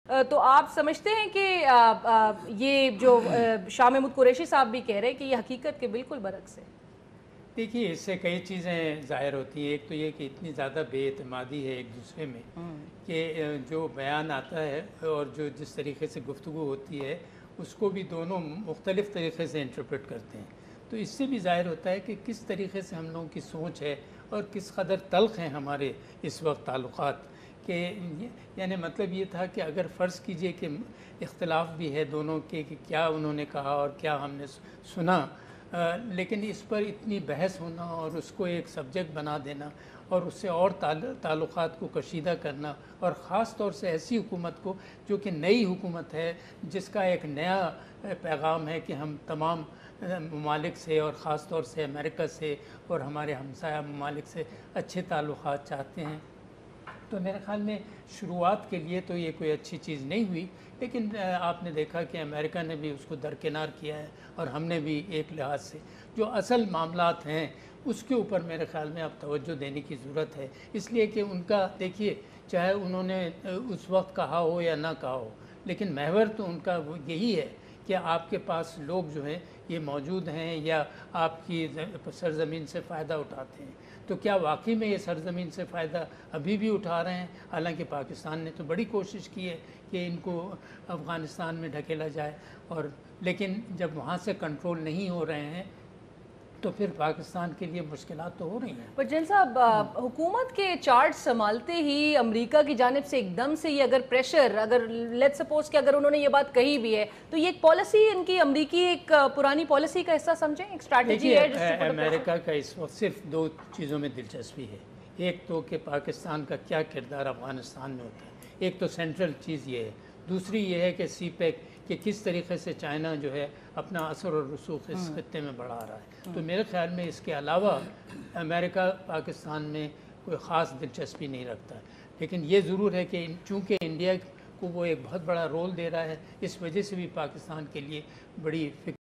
تو آپ سمجھتے ہیں کہ یہ جو شاہ محمود قریشی صاحب بھی کہہ رہے ہیں کہ یہ حقیقت کے بالکل برعکس ہے؟ دیکھیے، اس سے کئی چیزیں ظاہر ہوتی ہیں. ایک تو یہ کہ اتنی زیادہ بے اعتمادی ہے ایک دوسرے میں کہ جو بیان آتا ہے اور جو جس طریقے سے گفتگو ہوتی ہے اس کو بھی دونوں مختلف طریقے سے انٹرپریٹ کرتے ہیں. تو اس سے بھی ظاہر ہوتا ہے کہ کس طریقے سے ہم لوگوں کی سوچ ہے اور کس قدر تلخ ہیں ہمارے اس وقت تعلقات. کہ یعنی مطلب یہ تھا کہ اگر فرض کیجئے کہ اختلاف بھی ہے دونوں کے کہ کیا انہوں نے کہا اور کیا ہم نے سنا، لیکن اس پر اتنی بحث ہونا اور اس کو ایک سبجیکٹ بنا دینا اور اس سے اور تعلقات کو کشیدہ کرنا، اور خاص طور سے ایسی حکومت کو جو کہ نئی حکومت ہے جس کا ایک نیا پیغام ہے کہ ہم تمام ممالک سے اور خاص طور سے امریکہ سے اور ہمارے ہمسایہ ممالک سے اچھے تعلقات چاہتے ہیں. تو میرے خیال میں شروعات کے لیے تو یہ کوئی اچھی چیز نہیں ہوئی، لیکن آپ نے دیکھا کہ امریکہ نے بھی اس کو درکنار کیا ہے اور ہم نے بھی ایک لحاظ سے جو اصل معاملات ہیں اس کے اوپر میرے خیال میں اب توجہ دینے کی ضرورت ہے. اس لیے کہ ان کا دیکھیے، چاہے انہوں نے اس وقت کہا ہو یا نہ کہا ہو، لیکن محور تو ان کا یہی ہے کہ آپ کے پاس لوگ جو ہیں یہ موجود ہیں یا آپ کی سرزمین سے فائدہ اٹھاتے ہیں. تو کیا واقعی میں یہ سرزمین سے فائدہ ابھی بھی اٹھا رہے ہیں؟ حالانکہ پاکستان نے تو بڑی کوشش کی ہے کہ ان کو افغانستان میں ڈھکیلا جائے، اور لیکن جب وہاں سے کنٹرول نہیں ہو رہے ہیں تو پھر پاکستان کے لیے مشکلات تو ہو رہی ہیں. پر جن صاحب، حکومت کے چارج سنبھالتے ہی امریکہ کی جانب سے ایک دم سے یہ اگر پریشر، اگر لیٹ سپوز کہ اگر انہوں نے یہ بات کہی بھی ہے تو یہ ایک پالیسی ان کی امریکی ایک پرانی پالیسی کا حصہ سمجھیں، ایک اسٹریٹجی ہے جس سے امریکہ کا اس وقت صرف دو چیزوں میں دلچسپی ہے. ایک تو کہ پاکستان کا کیا کردار افغانستان میں ہوتا ہے، ایک تو سینٹرل چیز یہ ہے. دوسری یہ ہے کہ سی پیک کہ کس طریقے سے چائنا جو ہے اپنا اثر اور رسوخ اس خطے میں بڑھا رہا ہے. تو میرے خیال میں اس کے علاوہ امریکہ پاکستان میں کوئی خاص دلچسپی نہیں رکھتا ہے. لیکن یہ ضرور ہے کہ چونکہ انڈیا کو وہ ایک بہت بڑا رول دے رہا ہے، اس وجہ سے بھی پاکستان کے لیے بڑی فکر